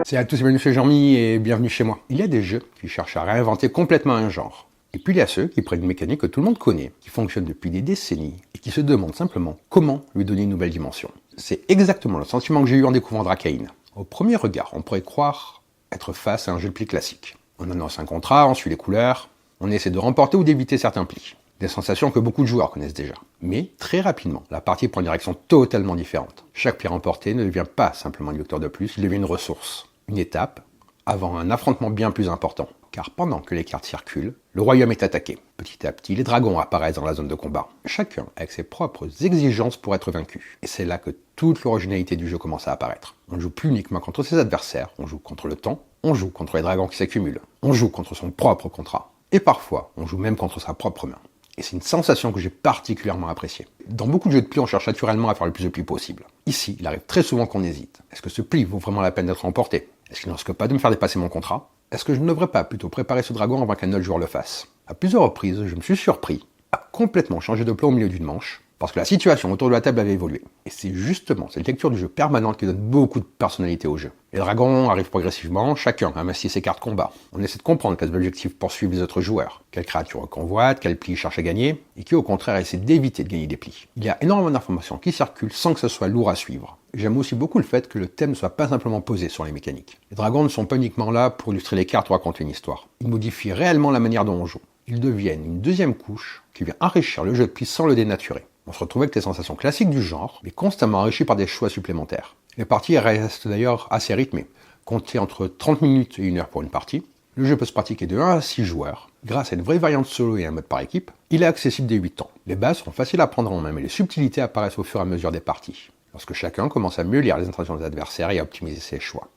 Salut à tous, c'est Monsieur Jean-Mi et bienvenue chez moi. Il y a des jeux qui cherchent à réinventer complètement un genre. Et puis il y a ceux qui prennent une mécanique que tout le monde connaît, qui fonctionne depuis des décennies et qui se demandent simplement comment lui donner une nouvelle dimension. C'est exactement le sentiment que j'ai eu en découvrant Drakain. Au premier regard, on pourrait croire être face à un jeu de pli classique. On annonce un contrat, on suit les couleurs, on essaie de remporter ou d'éviter certains plis. Des sensations que beaucoup de joueurs connaissent déjà. Mais, très rapidement, la partie prend une direction totalement différente. Chaque pli remporté ne devient pas simplement une victoire de plus, il devient une ressource. Une étape avant un affrontement bien plus important. Car pendant que les cartes circulent, le royaume est attaqué. Petit à petit, les dragons apparaissent dans la zone de combat. Chacun avec ses propres exigences pour être vaincu. Et c'est là que toute l'originalité du jeu commence à apparaître. On ne joue plus uniquement contre ses adversaires, on joue contre le temps, on joue contre les dragons qui s'accumulent, on joue contre son propre contrat. Et parfois, on joue même contre sa propre main. Et c'est une sensation que j'ai particulièrement appréciée. Dans beaucoup de jeux de pli, on cherche naturellement à faire le plus de plis possible. Ici, il arrive très souvent qu'on hésite. Est-ce que ce pli vaut vraiment la peine d'être remporté? Est-ce qu'il ne risque pas de me faire dépasser mon contrat? Est-ce que je ne devrais pas plutôt préparer ce dragon avant qu'un autre joueur le fasse? À plusieurs reprises, je me suis surpris à complètement changer de plan au milieu d'une manche, parce que la situation autour de la table avait évolué. Et c'est justement cette lecture du jeu permanente qui donne beaucoup de personnalité au jeu. Les dragons arrivent progressivement, chacun amasse ses cartes combat. On essaie de comprendre quels objectifs poursuivent les autres joueurs, quelles créatures convoitent, quels plis cherchent à gagner, et qui au contraire essaient d'éviter de gagner des plis. Il y a énormément d'informations qui circulent sans que ce soit lourd à suivre. J'aime aussi beaucoup le fait que le thème ne soit pas simplement posé sur les mécaniques. Les dragons ne sont pas uniquement là pour illustrer les cartes ou raconter une histoire. Ils modifient réellement la manière dont on joue. Ils deviennent une deuxième couche qui vient enrichir le jeu de plis sans le dénaturer. On se retrouve avec des sensations classiques du genre, mais constamment enrichies par des choix supplémentaires. Les parties restent d'ailleurs assez rythmées. Comptez entre 30 minutes et 1 heure pour une partie. Le jeu peut se pratiquer de 1 à 6 joueurs. Grâce à une vraie variante solo et un mode par équipe, il est accessible dès 8 ans. Les bases sont faciles à prendre en main, mais les subtilités apparaissent au fur et à mesure des parties, lorsque chacun commence à mieux lire les intentions des adversaires et à optimiser ses choix.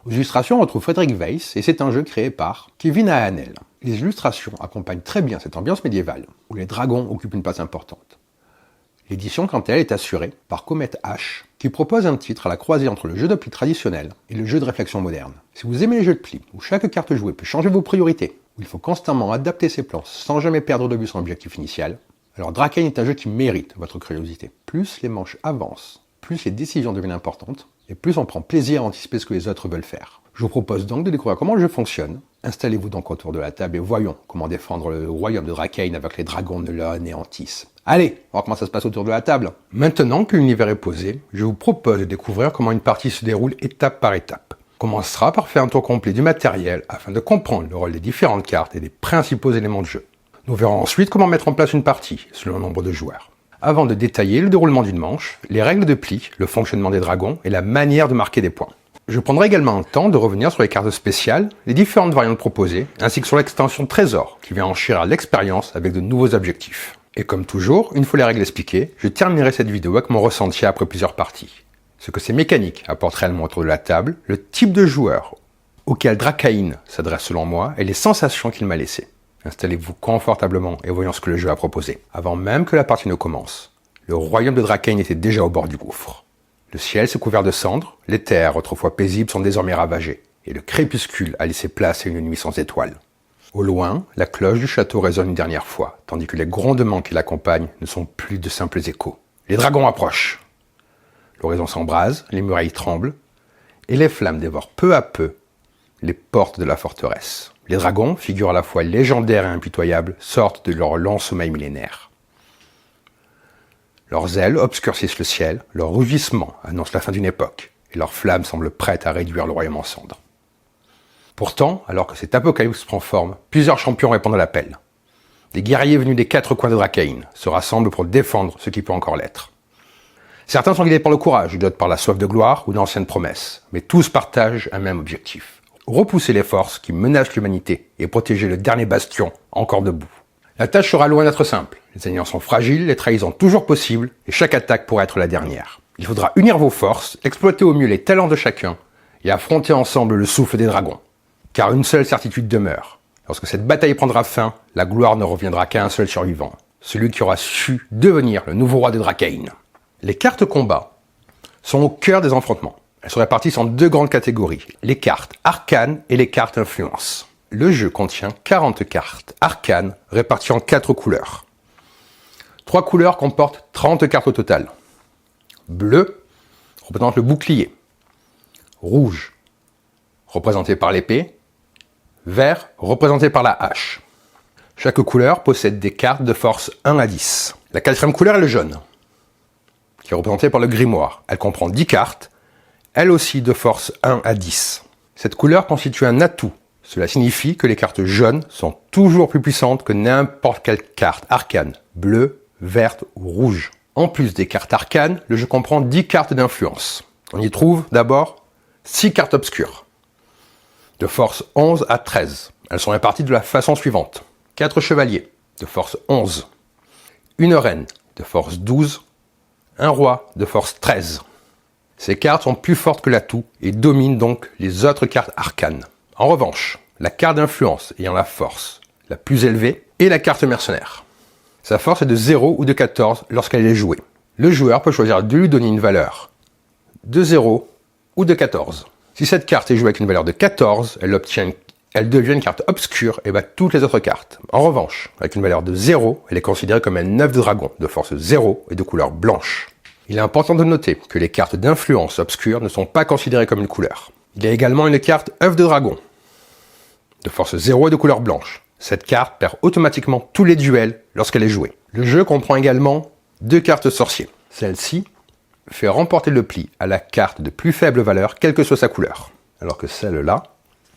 Aux illustrations, on retrouve Frederick Weiss, et c'est un jeu créé par Kevin Haanel. Les illustrations accompagnent très bien cette ambiance médiévale, où les dragons occupent une place importante. L'édition, quant à elle, est assurée par Comet H, qui propose un titre à la croisée entre le jeu de pli traditionnel et le jeu de réflexion moderne. Si vous aimez les jeux de pli, où chaque carte jouée peut changer vos priorités, où il faut constamment adapter ses plans sans jamais perdre de vue son objectif initial, alors Drakain est un jeu qui mérite votre curiosité. Plus les manches avancent, plus les décisions deviennent importantes, et plus on prend plaisir à anticiper ce que les autres veulent faire. Je vous propose donc de découvrir comment le jeu fonctionne. Installez-vous donc autour de la table et voyons comment défendre le royaume de Drakain avec les dragons ne l'anéantissent. Allez, on va voir comment ça se passe autour de la table. Maintenant que l'univers est posé, je vous propose de découvrir comment une partie se déroule étape par étape. On commencera par faire un tour complet du matériel afin de comprendre le rôle des différentes cartes et des principaux éléments de jeu. Nous verrons ensuite comment mettre en place une partie, selon le nombre de joueurs. Avant de détailler le déroulement d'une manche, les règles de pli, le fonctionnement des dragons et la manière de marquer des points. Je prendrai également un temps de revenir sur les cartes spéciales, les différentes variantes proposées, ainsi que sur l'extension Trésor, qui vient enchérir l'expérience avec de nouveaux objectifs. Et comme toujours, une fois les règles expliquées, je terminerai cette vidéo avec mon ressenti après plusieurs parties. Ce que ces mécaniques apportent réellement autour de la table, le type de joueur auquel Drakain s'adresse selon moi, et les sensations qu'il m'a laissées. Installez-vous confortablement et voyons ce que le jeu a proposé. Avant même que la partie ne commence, le royaume de Drakain était déjà au bord du gouffre. Le ciel s'est couvert de cendres, les terres autrefois paisibles sont désormais ravagées, et le crépuscule a laissé place à une nuit sans étoiles. Au loin, la cloche du château résonne une dernière fois, tandis que les grondements qui l'accompagnent ne sont plus de simples échos. Les dragons approchent. L'horizon s'embrase, les murailles tremblent, et les flammes dévorent peu à peu les portes de la forteresse. Les dragons, figures à la fois légendaires et impitoyables, sortent de leur long sommeil millénaire. Leurs ailes obscurcissent le ciel, leur rugissement annonce la fin d'une époque, et leurs flammes semblent prêtes à réduire le royaume en cendres. Pourtant, alors que cet apocalypse prend forme, plusieurs champions répondent à l'appel. Des guerriers venus des 4 coins de Drakain se rassemblent pour défendre ce qui peut encore l'être. Certains sont guidés par le courage, d'autres par la soif de gloire ou d'anciennes promesses, mais tous partagent un même objectif. Repousser les forces qui menacent l'humanité et protéger le dernier bastion encore debout. La tâche sera loin d'être simple. Les alliances sont fragiles, les trahisons toujours possibles, et chaque attaque pourrait être la dernière. Il faudra unir vos forces, exploiter au mieux les talents de chacun, et affronter ensemble le souffle des dragons. Car une seule certitude demeure. Lorsque cette bataille prendra fin, la gloire ne reviendra qu'à un seul survivant. Celui qui aura su devenir le nouveau roi de Drakain. Les cartes combat sont au cœur des affrontements. Elles sont réparties en 2 grandes catégories, les cartes arcanes et les cartes influence. Le jeu contient 40 cartes arcanes réparties en 4 couleurs. 3 couleurs comportent 30 cartes au total. Bleu représente le bouclier. Rouge représenté par l'épée, vert, représenté par la hache. Chaque couleur possède des cartes de force 1 à 10. La quatrième couleur est le jaune, qui est représenté par le grimoire. Elle comprend 10 cartes, elle aussi de force 1 à 10. Cette couleur constitue un atout. Cela signifie que les cartes jaunes sont toujours plus puissantes que n'importe quelle carte arcane, bleue, verte ou rouge. En plus des cartes arcanes, le jeu comprend 10 cartes d'influence. On y trouve d'abord 6 cartes obscures, de force 11 à 13. Elles sont réparties de la façon suivante. 4 chevaliers, de force 11. Une reine, de force 12. Un roi, de force 13. Ces cartes sont plus fortes que l'atout et dominent donc les autres cartes arcanes. En revanche, la carte d'influence ayant la force la plus élevée est la carte mercenaire. Sa force est de 0 ou de 14 lorsqu'elle est jouée. Le joueur peut choisir de lui donner une valeur de 0 ou de 14. Si cette carte est jouée avec une valeur de 14, elle devient une carte obscure et bat toutes les autres cartes. En revanche, avec une valeur de 0, elle est considérée comme un œuf de dragon de force 0 et de couleur blanche. Il est important de noter que les cartes d'influence obscure ne sont pas considérées comme une couleur. Il y a également une carte œuf de dragon de force 0 et de couleur blanche. Cette carte perd automatiquement tous les duels lorsqu'elle est jouée. Le jeu comprend également 2 cartes sorciers. Celle-ci fait remporter le pli à la carte de plus faible valeur, quelle que soit sa couleur. Alors que celle-là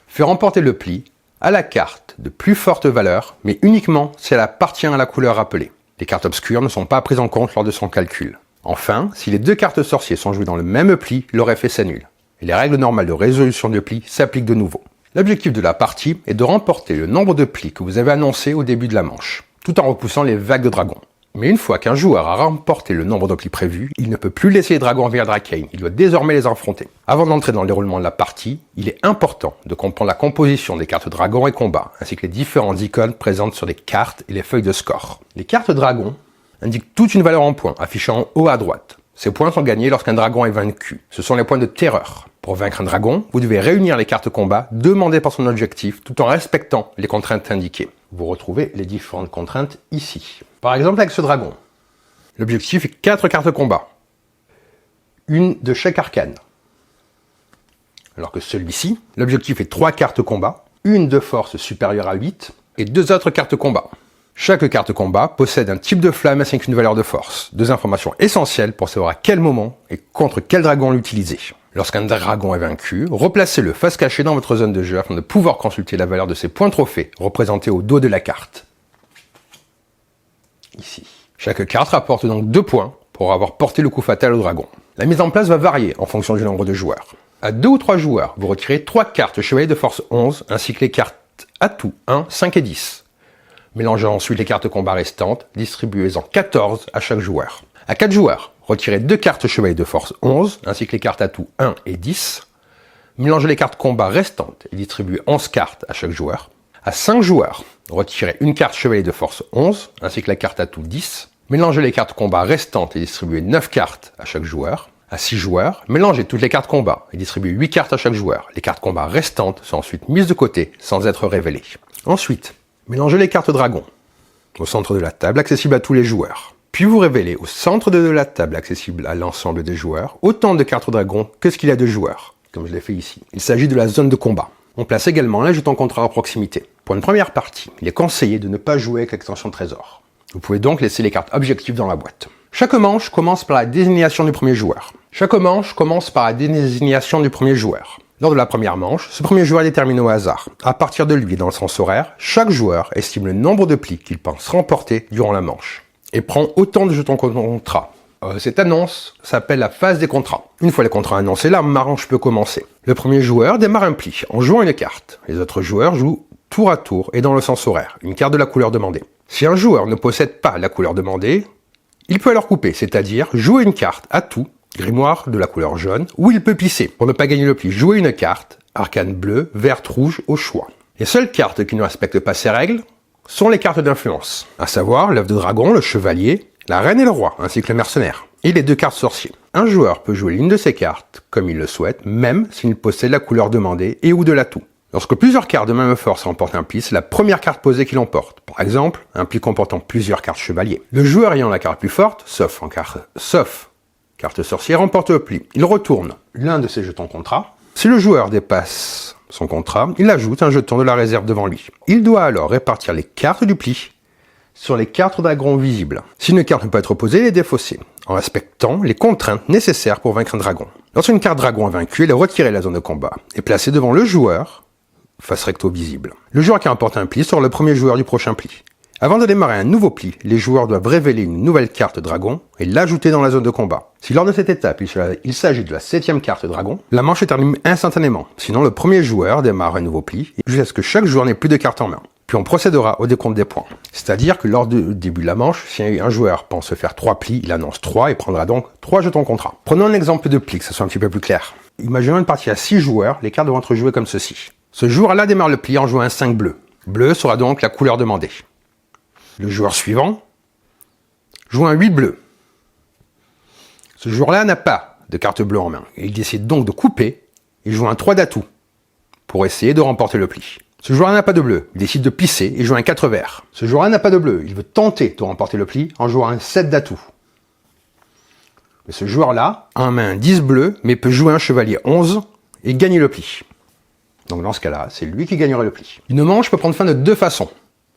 fait remporter le pli à la carte de plus forte valeur, mais uniquement si elle appartient à la couleur rappelée. Les cartes obscures ne sont pas prises en compte lors de son calcul. Enfin, si les 2 cartes sorciers sont jouées dans le même pli, leur effet s'annule. Et les règles normales de résolution de pli s'appliquent de nouveau. L'objectif de la partie est de remporter le nombre de plis que vous avez annoncé au début de la manche, tout en repoussant les vagues de dragons. Mais une fois qu'un joueur a remporté le nombre de plis prévus, il ne peut plus laisser les dragons envahir Dracaine, il doit désormais les affronter. Avant d'entrer dans le déroulement de la partie, il est important de comprendre la composition des cartes dragons et combat, ainsi que les différentes icônes présentes sur les cartes et les feuilles de score. Les cartes dragons indiquent toute une valeur en points, affichant en haut à droite. Ces points sont gagnés lorsqu'un dragon est vaincu. Ce sont les points de terreur. Pour vaincre un dragon, vous devez réunir les cartes combat demandées par son objectif tout en respectant les contraintes indiquées. Vous retrouvez les différentes contraintes ici. Par exemple avec ce dragon, l'objectif est 4 cartes combat, une de chaque arcane. Alors que celui-ci, l'objectif est 3 cartes combat, une de force supérieure à 8 et 2 autres cartes combat. Chaque carte combat possède un type de flamme ainsi qu'une valeur de force. 2 informations essentielles pour savoir à quel moment et contre quel dragon l'utiliser. Lorsqu'un dragon est vaincu, replacez-le face cachée dans votre zone de jeu afin de pouvoir consulter la valeur de ses points trophées représentés au dos de la carte. Ici. Chaque carte rapporte donc 2 points pour avoir porté le coup fatal au dragon. La mise en place va varier en fonction du nombre de joueurs. À 2 ou 3 joueurs, vous retirez 3 cartes chevalier de force 11 ainsi que les cartes atout 1, 5 et 10. Mélangez ensuite les cartes combat restantes, distribuez-en 14 à chaque joueur. À 4 joueurs, retirez 2 cartes chevalier de force 11, ainsi que les cartes atout 1 et 10. Mélangez les cartes combat restantes et distribuez 11 cartes à chaque joueur. À 5 joueurs, retirez une carte chevalier de force 11, ainsi que la carte atout 10. Mélangez les cartes combat restantes et distribuez 9 cartes à chaque joueur. À 6 joueurs, mélangez toutes les cartes combat et distribuez 8 cartes à chaque joueur. Les cartes combat restantes sont ensuite mises de côté sans être révélées. Ensuite, mélangez les cartes dragons au centre de la table accessible à tous les joueurs. Puis vous révélez au centre de la table accessible à l'ensemble des joueurs autant de cartes dragons que ce qu'il y a de joueurs, comme je l'ai fait ici. Il s'agit de la zone de combat. On place également les jetons contrats à proximité. Pour une première partie, il est conseillé de ne pas jouer avec l'extension trésor. Vous pouvez donc laisser les cartes objectives dans la boîte. Chaque manche commence par la désignation du premier joueur. Lors de la première manche, ce premier joueur est déterminé au hasard. À partir de lui, dans le sens horaire, chaque joueur estime le nombre de plis qu'il pense remporter durant la manche et prend autant de jetons contrats. Cette annonce s'appelle la phase des contrats. Une fois les contrats annoncés, la manche peut commencer. Le premier joueur démarre un pli en jouant une carte. Les autres joueurs jouent tour à tour et dans le sens horaire, une carte de la couleur demandée. Si un joueur ne possède pas la couleur demandée, il peut alors couper, c'est-à-dire jouer une carte atout, grimoire de la couleur jaune, ou il peut pisser. Pour ne pas gagner le pli, jouer une carte, arcane bleue, verte, rouge, au choix. Les seules cartes qui ne respectent pas ces règles sont les cartes d'influence, à savoir l'œuf de dragon, le chevalier, la reine et le roi, ainsi que le mercenaire, et les 2 cartes sorciers. Un joueur peut jouer l'une de ces cartes, comme il le souhaite, même s'il possède la couleur demandée et ou de l'atout. Lorsque plusieurs cartes de même force remportent un pli, c'est la première carte posée qui l'emporte. Par exemple, un pli comportant plusieurs cartes chevaliers. Le joueur ayant la carte plus forte, sauf carte sorcière, remporte le pli. Il retourne l'un de ses jetons contrats. Si le joueur dépasse son contrat, il ajoute un jeton de la réserve devant lui. Il doit alors répartir les cartes du pli sur les cartes dragons visibles. Si une carte ne peut être posée, elle est défaussée, en respectant les contraintes nécessaires pour vaincre un dragon. Lorsqu'une carte dragon est vaincue, elle est retirée de la zone de combat et placée devant le joueur, face recto visible. Le joueur qui remporte un pli sera le premier joueur du prochain pli. Avant de démarrer un nouveau pli, les joueurs doivent révéler une nouvelle carte dragon et l'ajouter dans la zone de combat. Si lors de cette étape, il s'agit de la 7e carte dragon, la manche est terminée instantanément. Sinon, le premier joueur démarre un nouveau pli jusqu'à ce que chaque joueur n'ait plus de cartes en main. Puis on procédera au décompte des points. C'est-à-dire que lors du début de la manche, si un joueur pense se faire 3 plis, il annonce 3 et prendra donc 3 jetons contrat. Prenons un exemple de pli, que ce soit un petit peu plus clair. Imaginons une partie à 6 joueurs, les cartes devront être jouées comme ceci. Ce joueur-là démarre le pli en jouant un 5 bleu. Bleu sera donc la couleur demandée. Le joueur suivant joue un 8 bleu. Ce joueur-là n'a pas de carte bleue en main. Il décide donc de couper et joue un 3 d'atout pour essayer de remporter le pli. Ce joueur-là n'a pas de bleu. Il décide de plisser et joue un 4 vert. Ce joueur-là n'a pas de bleu. Il veut tenter de remporter le pli en jouant un 7 d'atout. Mais ce joueur-là a en main un 10 bleu mais peut jouer un chevalier 11 et gagner le pli. Donc dans ce cas-là, c'est lui qui gagnerait le pli. Une manche peut prendre fin de 2 façons.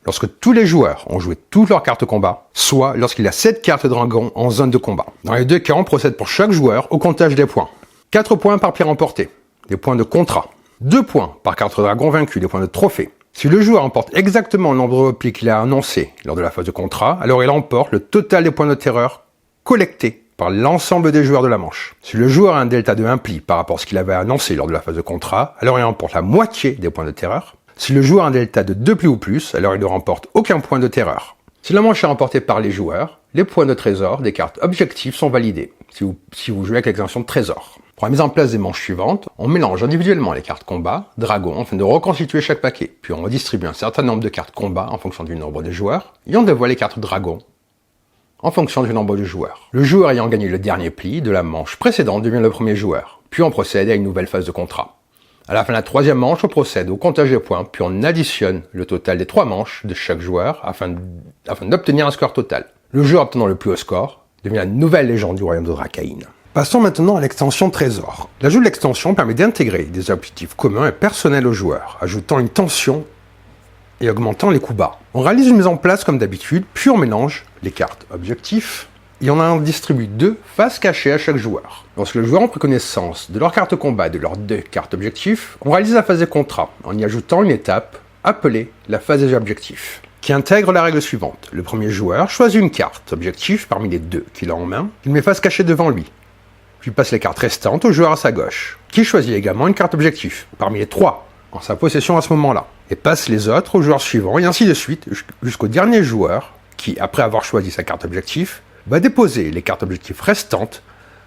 Lorsque tous les joueurs ont joué toutes leurs cartes combat, soit lorsqu'il y a 7 cartes dragon en zone de combat. Dans les deux cas, on procède pour chaque joueur au comptage des points. 4 points par pli remporté, des points de contrat. 2 points par carte dragon vaincue, des points de trophée. Si le joueur remporte exactement le nombre de plis qu'il a annoncé lors de la phase de contrat, alors il remporte le total des points de terreur collectés par l'ensemble des joueurs de la manche. Si le joueur a un delta de 1 pli par rapport à ce qu'il avait annoncé lors de la phase de contrat, alors il remporte la moitié des points de terreur. Si le joueur a un delta de 2 plis ou plus, alors il ne remporte aucun point de terreur. Si la manche est remportée par les joueurs, les points de trésor des cartes objectifs sont validés, si vous jouez avec l'extension de trésor. Pour la mise en place des manches suivantes, on mélange individuellement les cartes combat, dragon, afin de reconstituer chaque paquet, puis on redistribue un certain nombre de cartes combat en fonction du nombre de joueurs, et on dévoile les cartes dragon en fonction du nombre de joueurs. Le joueur ayant gagné le dernier pli de la manche précédente devient le premier joueur, puis on procède à une nouvelle phase de contrat. À la fin de la 3e manche, on procède au comptage des points, puis on additionne le total des 3 manches de chaque joueur afin d'obtenir un score total. Le joueur obtenant le plus haut score devient la nouvelle légende du royaume de Dracaïn. Passons maintenant à l'extension Trésor. L'ajout de l'extension permet d'intégrer des objectifs communs et personnels aux joueurs, ajoutant une tension et augmentant les coups bas. On réalise une mise en place comme d'habitude, puis on mélange les cartes objectifs et on en distribue 2 faces cachées à chaque joueur. Lorsque le joueur a pris connaissance de leur carte combat et de leurs 2 cartes objectifs, on réalise la phase des contrats en y ajoutant une étape appelée la phase des objectifs, qui intègre la règle suivante. Le premier joueur choisit une carte objectif parmi les 2 qu'il a en main, il met face cachée devant lui, puis passe les cartes restantes au joueur à sa gauche, qui choisit également une carte objectif parmi les 3 en sa possession à ce moment-là, et passe les autres au joueur suivant, et ainsi de suite jusqu'au dernier joueur qui, après avoir choisi sa carte objectif, va déposer les cartes objectifs restantes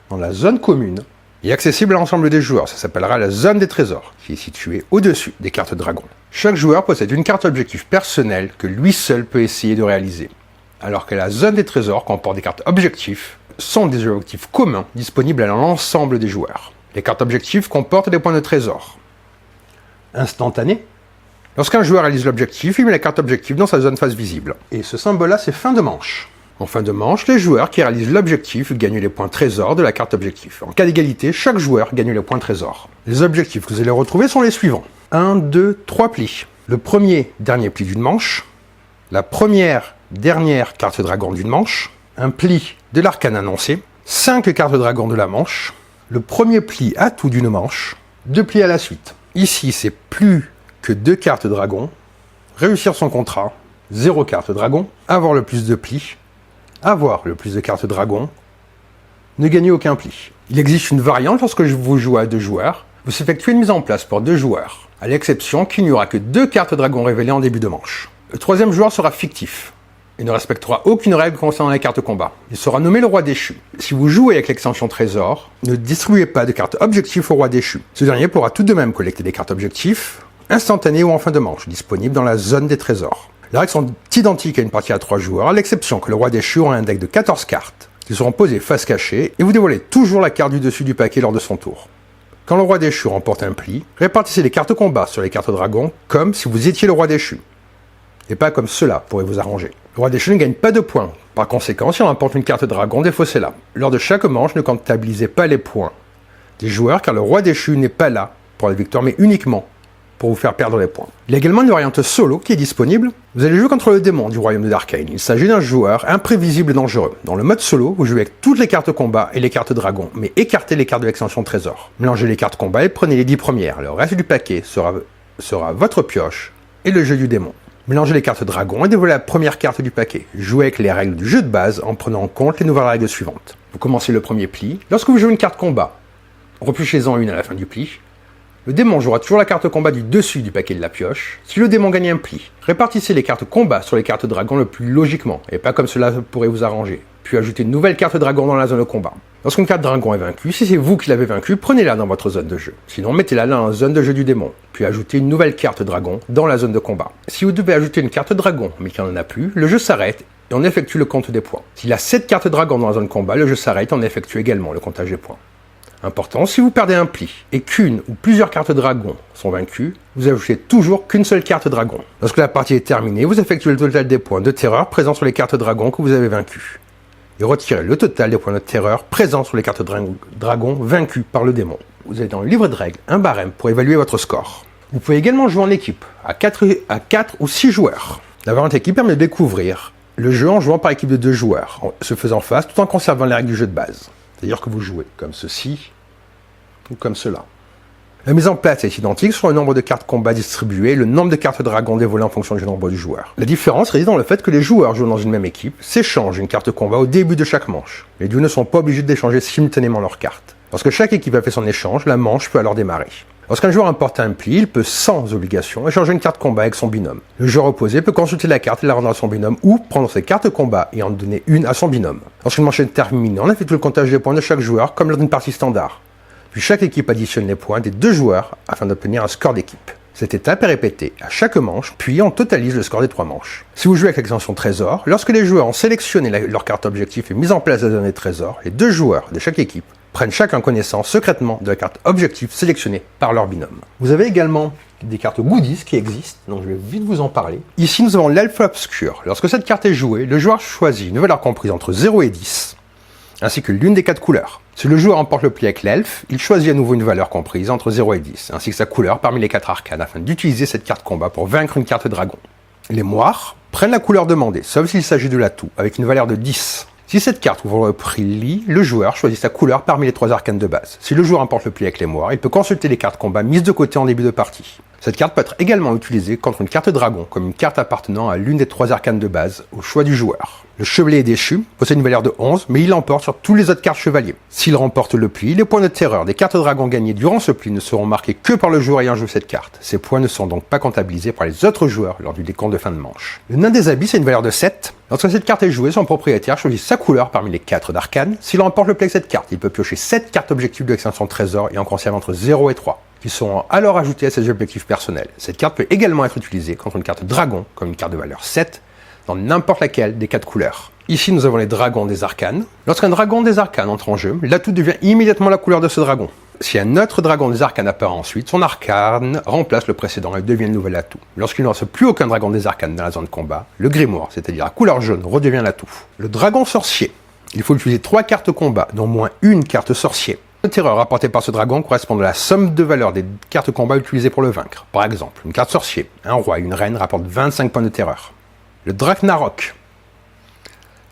dans la zone commune et accessible à l'ensemble des joueurs. Ça s'appellera la zone des trésors, qui est située au-dessus des cartes dragon. Chaque joueur possède une carte objectif personnelle que lui seul peut essayer de réaliser, alors que la zone des trésors comporte des cartes objectifs sont des objectifs communs disponibles à l'ensemble des joueurs. Les cartes objectifs comportent des points de trésor instantanés. Lorsqu'un joueur réalise l'objectif, il met la carte objectif dans sa zone face visible. Et ce symbole-là, c'est fin de manche. En fin de manche, les joueurs qui réalisent l'objectif gagnent les points trésor de la carte objectif. En cas d'égalité, chaque joueur gagne les points trésor. Les objectifs que vous allez retrouver sont les suivants. 1, 2, 3 plis. Le premier dernier pli d'une manche. La première dernière carte dragon d'une manche. Un pli de l'arcane annoncé. 5 cartes dragon de la manche. Le premier pli à tout d'une manche. 2 plis à la suite. Ici, c'est plus que 2 cartes dragon. Réussir son contrat. 0 carte dragon. Avoir le plus de plis. Avoir le plus de cartes dragon, ne gagner aucun pli. Il existe une variante lorsque vous jouez à 2 joueurs, vous effectuez une mise en place pour 2 joueurs, à l'exception qu'il n'y aura que 2 cartes dragon révélées en début de manche. Le 3e joueur sera fictif, et ne respectera aucune règle concernant les cartes combat. Il sera nommé le roi déchu. Si vous jouez avec l'extension trésor, ne distribuez pas de cartes objectifs au roi déchu. Ce dernier pourra tout de même collecter des cartes objectifs, instantanées ou en fin de manche, disponibles dans la zone des trésors. Les règles sont identiques à une partie à 3 joueurs, à l'exception que le roi déchu aura un deck de 14 cartes, qui seront posées face cachée, et vous dévoilez toujours la carte du dessus du paquet lors de son tour. Quand le roi déchu remporte un pli, répartissez les cartes combat sur les cartes dragon comme si vous étiez le roi déchu, et pas comme cela pourrait vous arranger. Le roi déchu ne gagne pas de points, par conséquent, si on remporte une carte dragon, défaussez-la. Lors de chaque manche, ne comptabilisez pas les points des joueurs, car le roi déchu n'est pas là pour la victoire, mais uniquement pour vous faire perdre les points. Il y a également une variante solo qui est disponible. Vous allez jouer contre le démon du royaume de Darkane. Il s'agit d'un joueur imprévisible et dangereux. Dans le mode solo, vous jouez avec toutes les cartes combat et les cartes dragon, mais écartez les cartes de l'extension trésor. Mélangez les cartes combat et prenez les 10 premières. Le reste du paquet sera votre pioche et le jeu du démon. Mélangez les cartes dragon et dévoilez la première carte du paquet. Jouez avec les règles du jeu de base en prenant en compte les nouvelles règles suivantes. Vous commencez le premier pli. Lorsque vous jouez une carte combat, repêchez-en une à la fin du pli. Le démon jouera toujours la carte combat du dessus du paquet de la pioche. Si le démon gagne un pli, répartissez les cartes combat sur les cartes dragon le plus logiquement, et pas comme cela pourrait vous arranger. Puis ajoutez une nouvelle carte dragon dans la zone de combat. Lorsqu'une carte dragon est vaincue, si c'est vous qui l'avez vaincue, prenez-la dans votre zone de jeu. Sinon, mettez-la dans la zone de jeu du démon. Puis ajoutez une nouvelle carte dragon dans la zone de combat. Si vous devez ajouter une carte dragon, mais qu'il n'y en a plus, le jeu s'arrête et on effectue le compte des points. S'il y a 7 cartes dragon dans la zone de combat, le jeu s'arrête et on effectue également le comptage des points. Important, si vous perdez un pli et qu'une ou plusieurs cartes dragon sont vaincues, vous ajoutez toujours qu'une seule carte dragon. Lorsque la partie est terminée, vous effectuez le total des points de terreur présents sur les cartes dragon que vous avez vaincues. Et retirez le total des points de terreur présents sur les cartes dragon vaincues par le démon. Vous avez dans le livre de règles un barème pour évaluer votre score. Vous pouvez également jouer en équipe, à 4 ou 6 joueurs. La variante équipe permet de découvrir le jeu en jouant par équipe de 2 joueurs, en se faisant face tout en conservant les règles du jeu de base. C'est-à-dire que vous jouez comme ceci ou comme cela. La mise en place est identique sur le nombre de cartes combat distribuées et le nombre de cartes dragon dévolées en fonction du nombre du joueur. La différence réside dans le fait que les joueurs jouant dans une même équipe s'échangent une carte combat au début de chaque manche. Les deux ne sont pas obligés d'échanger simultanément leurs cartes. Lorsque chaque équipe a fait son échange, la manche peut alors démarrer. Lorsqu'un joueur importe un pli, il peut sans obligation échanger une carte combat avec son binôme. Le joueur opposé peut consulter la carte et la rendre à son binôme ou prendre ses cartes combat et en donner une à son binôme. Lorsqu'une manche est terminée, on effectue le comptage des points de chaque joueur comme lors d'une partie standard. Puis chaque équipe additionne les points des 2 joueurs afin d'obtenir un score d'équipe. Cette étape est répétée à chaque manche, puis on totalise le score des 3 manches. Si vous jouez avec l'extension trésor, lorsque les joueurs ont sélectionné leur carte objectif et mis en place la zone des trésors, les 2 joueurs de chaque équipe prennent chacun connaissance secrètement de la carte objectif sélectionnée par leur binôme. Vous avez également des cartes goodies qui existent, donc je vais vite vous en parler. Ici, nous avons l'elfe obscur. Lorsque cette carte est jouée, le joueur choisit une valeur comprise entre 0 et 10, ainsi que l'une des 4 couleurs. Si le joueur emporte le pli avec l'elfe, il choisit à nouveau une valeur comprise entre 0 et 10, ainsi que sa couleur parmi les 4 arcanes, afin d'utiliser cette carte combat pour vaincre une carte dragon. Les moires prennent la couleur demandée, sauf s'il s'agit de l'atout, avec une valeur de 10. Si cette carte ouvre le pli, le joueur choisit sa couleur parmi les 3 arcanes de base. Si le joueur emporte le pli avec les moires, il peut consulter les cartes combat mises de côté en début de partie. Cette carte peut être également utilisée contre une carte dragon, comme une carte appartenant à l'une des 3 arcanes de base, au choix du joueur. Le chevalier déchu possède une valeur de 11, mais il l'emporte sur tous les autres cartes chevaliers. S'il remporte le pli, les points de terreur des cartes dragon gagnées durant ce pli ne seront marqués que par le joueur ayant joué cette carte. Ces points ne sont donc pas comptabilisés par les autres joueurs lors du décompte de fin de manche. Le nain des abysses a une valeur de 7. Lorsque cette carte est jouée, son propriétaire choisit sa couleur parmi les 4 d'arcane. S'il remporte le pli avec cette carte, il peut piocher 7 cartes objectifs de l'extension trésor et en conserver entre 0 et 3. Qui seront alors ajoutés à ses objectifs personnels. Cette carte peut également être utilisée contre une carte dragon, comme une carte de valeur 7, dans n'importe laquelle des 4 couleurs. Ici, nous avons les dragons des arcanes. Lorsqu'un dragon des arcanes entre en jeu, l'atout devient immédiatement la couleur de ce dragon. Si un autre dragon des arcanes apparaît ensuite, son arcane remplace le précédent et devient le nouvel atout. Lorsqu'il ne reste plus aucun dragon des arcanes dans la zone de combat, le grimoire, c'est-à-dire la couleur jaune, redevient l'atout. Le dragon sorcier. Il faut utiliser 3 cartes combat, dont moins une carte sorcier. La terreur rapportée par ce dragon correspond à la somme de valeur des cartes combat utilisées pour le vaincre. Par exemple, une carte sorcier, un roi et une reine rapportent 25 points de terreur. Le Draknarok.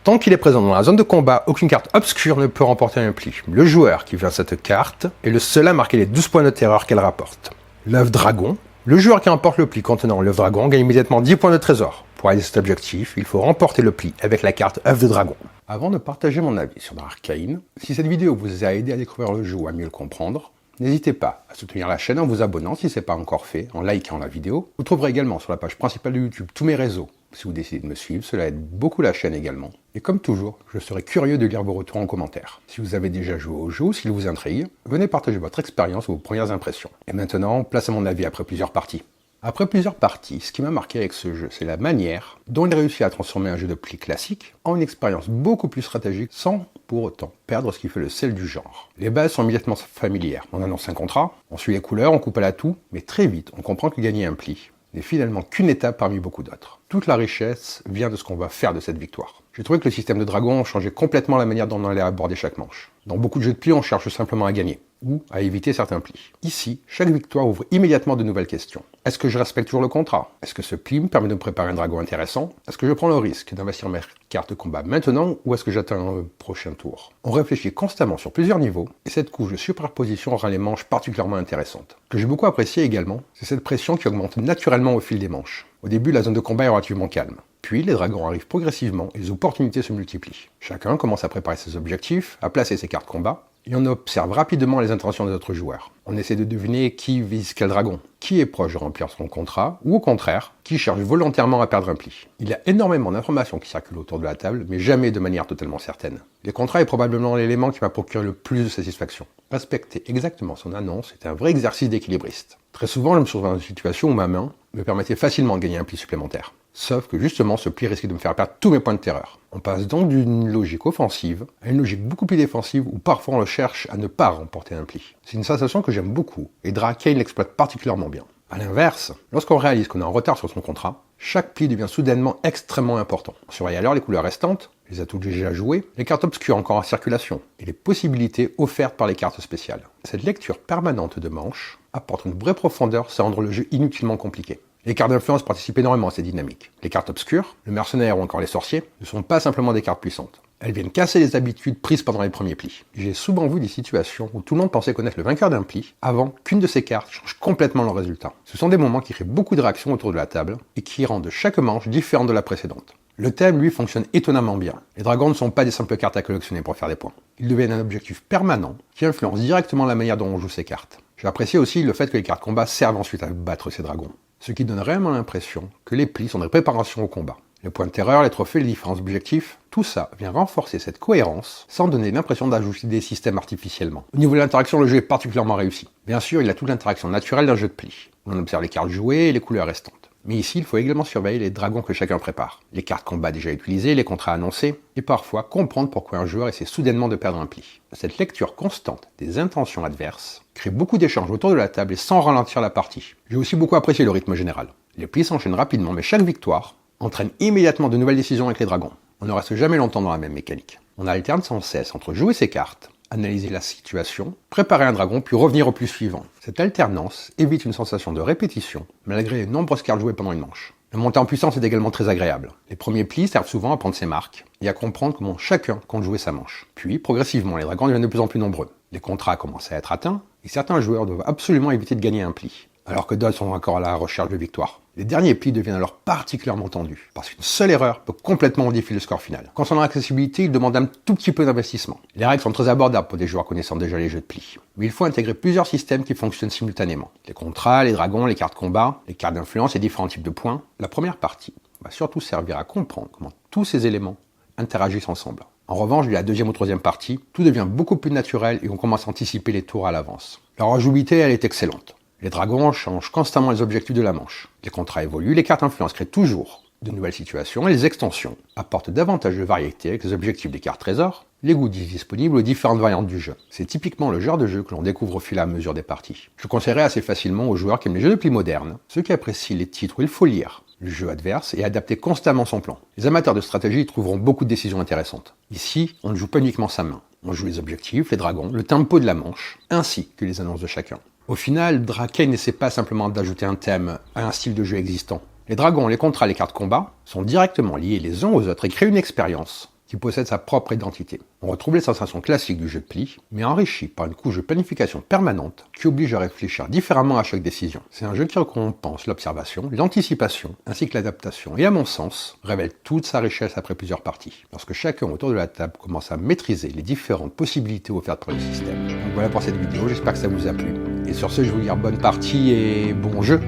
Tant qu'il est présent dans la zone de combat, aucune carte obscure ne peut remporter un pli. Le joueur qui vient cette carte est le seul à marquer les 12 points de terreur qu'elle rapporte. L'œuf dragon. Le joueur qui remporte le pli contenant l'œuf dragon gagne immédiatement 10 points de trésor. Pour atteindre cet objectif, il faut remporter le pli avec la carte œuf de dragon. Avant de partager mon avis sur Darkane, si cette vidéo vous a aidé à découvrir le jeu ou à mieux le comprendre, n'hésitez pas à soutenir la chaîne en vous abonnant si ce n'est pas encore fait, en likant la vidéo. Vous trouverez également sur la page principale de YouTube tous mes réseaux. Si vous décidez de me suivre, cela aide beaucoup la chaîne également. Et comme toujours, je serai curieux de lire vos retours en commentaire. Si vous avez déjà joué au jeu ou s'il vous intrigue, venez partager votre expérience ou vos premières impressions. Et maintenant, place à mon avis après plusieurs parties. Après plusieurs parties, ce qui m'a marqué avec ce jeu, c'est la manière dont il réussit à transformer un jeu de pli classique en une expérience beaucoup plus stratégique sans pour autant perdre ce qui fait le sel du genre. Les bases sont immédiatement familières. On annonce un contrat, on suit les couleurs, on coupe à l'atout, mais très vite, on comprend que gagner un pli n'est finalement qu'une étape parmi beaucoup d'autres. Toute la richesse vient de ce qu'on va faire de cette victoire. J'ai trouvé que le système de dragon changeait complètement la manière dont on allait aborder chaque manche. Dans beaucoup de jeux de pli, on cherche simplement à gagner, ou à éviter certains plis. Ici, chaque victoire ouvre immédiatement de nouvelles questions. Est-ce que je respecte toujours le contrat? Est-ce que ce pli me permet de me préparer un dragon intéressant? Est-ce que je prends le risque d'investir mes cartes de combat maintenant ou est-ce que j'attends un prochain tour? On réfléchit constamment sur plusieurs niveaux et cette couche de superposition rend les manches particulièrement intéressantes. Ce que j'ai beaucoup apprécié également, c'est cette pression qui augmente naturellement au fil des manches. Au début, la zone de combat est relativement calme. Puis, les dragons arrivent progressivement et les opportunités se multiplient. Chacun commence à préparer ses objectifs, à placer ses cartes combat, et on observe rapidement les intentions des autres joueurs. On essaie de deviner qui vise quel dragon, qui est proche de remplir son contrat, ou au contraire, qui cherche volontairement à perdre un pli. Il y a énormément d'informations qui circulent autour de la table, mais jamais de manière totalement certaine. Les contrats est probablement l'élément qui m'a procuré le plus de satisfaction. Respecter exactement son annonce est un vrai exercice d'équilibriste. Très souvent, je me suis retrouvé dans une situation où ma main me permettait facilement de gagner un pli supplémentaire. Sauf que justement, ce pli risquait de me faire perdre tous mes points de terreur. On passe donc d'une logique offensive à une logique beaucoup plus défensive où parfois on cherche à ne pas remporter un pli. C'est une sensation que j'aime beaucoup et Dracane l'exploite particulièrement bien. A l'inverse, lorsqu'on réalise qu'on est en retard sur son contrat, chaque pli devient soudainement extrêmement important. On surveille alors les couleurs restantes, les atouts déjà joués, les cartes obscures encore en circulation et les possibilités offertes par les cartes spéciales. Cette lecture permanente de manches apporte une vraie profondeur sans rendre le jeu inutilement compliqué. Les cartes d'influence participent énormément à cette dynamique. Les cartes obscures, le mercenaire ou encore les sorciers, ne sont pas simplement des cartes puissantes. Elles viennent casser les habitudes prises pendant les premiers plis. J'ai souvent vu des situations où tout le monde pensait connaître le vainqueur d'un pli avant qu'une de ces cartes change complètement le résultat. Ce sont des moments qui créent beaucoup de réactions autour de la table et qui rendent chaque manche différente de la précédente. Le thème, lui, fonctionne étonnamment bien. Les dragons ne sont pas des simples cartes à collectionner pour faire des points. Ils deviennent un objectif permanent qui influence directement la manière dont on joue ces cartes. J'ai apprécié aussi le fait que les cartes combat servent ensuite à battre ces dragons. Ce qui donne réellement l'impression que les plis sont des préparations au combat. Les points de terreur, les trophées, les différents objectifs, tout ça vient renforcer cette cohérence sans donner l'impression d'ajouter des systèmes artificiellement. Au niveau de l'interaction, le jeu est particulièrement réussi. Bien sûr, il a toute l'interaction naturelle d'un jeu de plis. On observe les cartes jouées et les couleurs restantes. Mais ici, il faut également surveiller les dragons que chacun prépare, les cartes combat déjà utilisées, les contrats annoncés, et parfois comprendre pourquoi un joueur essaie soudainement de perdre un pli. Cette lecture constante des intentions adverses crée beaucoup d'échanges autour de la table et sans ralentir la partie. J'ai aussi beaucoup apprécié le rythme général. Les plis s'enchaînent rapidement, mais chaque victoire entraîne immédiatement de nouvelles décisions avec les dragons. On ne reste jamais longtemps dans la même mécanique. On alterne sans cesse entre jouer ses cartes, analyser la situation, préparer un dragon, puis revenir au plus suivant. Cette alternance évite une sensation de répétition, malgré les nombreuses cartes jouées pendant une manche. La montée en puissance est également très agréable. Les premiers plis servent souvent à prendre ses marques et à comprendre comment chacun compte jouer sa manche. Puis, progressivement, les dragons deviennent de plus en plus nombreux. Les contrats commencent à être atteints et certains joueurs doivent absolument éviter de gagner un pli, alors que d'autres sont encore à la recherche de victoire. Les derniers plis deviennent alors particulièrement tendus, parce qu'une seule erreur peut complètement modifier le score final. Concernant l'accessibilité, il demande un tout petit peu d'investissement. Les règles sont très abordables pour des joueurs connaissant déjà les jeux de plis. Mais il faut intégrer plusieurs systèmes qui fonctionnent simultanément. Les contrats, les dragons, les cartes combat, les cartes d'influence et différents types de points. La première partie va surtout servir à comprendre comment tous ces éléments interagissent ensemble. En revanche, dès la deuxième ou troisième partie, tout devient beaucoup plus naturel et on commence à anticiper les tours à l'avance. La rejouabilité, elle est excellente. Les dragons changent constamment les objectifs de la manche. Les contrats évoluent, les cartes influence créent toujours de nouvelles situations et les extensions apportent davantage de variété avec les objectifs des cartes trésors, les goodies disponibles aux différentes variantes du jeu. C'est typiquement le genre de jeu que l'on découvre au fur et à mesure des parties. Je conseillerais assez facilement aux joueurs qui aiment les jeux de plis modernes, ceux qui apprécient les titres où il faut lire le jeu adverse et adapter constamment son plan. Les amateurs de stratégie y trouveront beaucoup de décisions intéressantes. Ici, on ne joue pas uniquement sa main. On joue les objectifs, les dragons, le tempo de la manche, ainsi que les annonces de chacun. Au final, Dracane n'essaie pas simplement d'ajouter un thème à un style de jeu existant. Les dragons, les contrats, les cartes combat sont directement liés les uns aux autres et créent une expérience qui possède sa propre identité. On retrouve les sensations classiques du jeu de pli, mais enrichi par une couche de planification permanente qui oblige à réfléchir différemment à chaque décision. C'est un jeu qui récompense l'observation, l'anticipation, ainsi que l'adaptation, et à mon sens, révèle toute sa richesse après plusieurs parties, lorsque chacun autour de la table commence à maîtriser les différentes possibilités offertes par le système. Donc voilà pour cette vidéo, j'espère que ça vous a plu. Et sur ce, je vous dis bonne partie et bon jeu.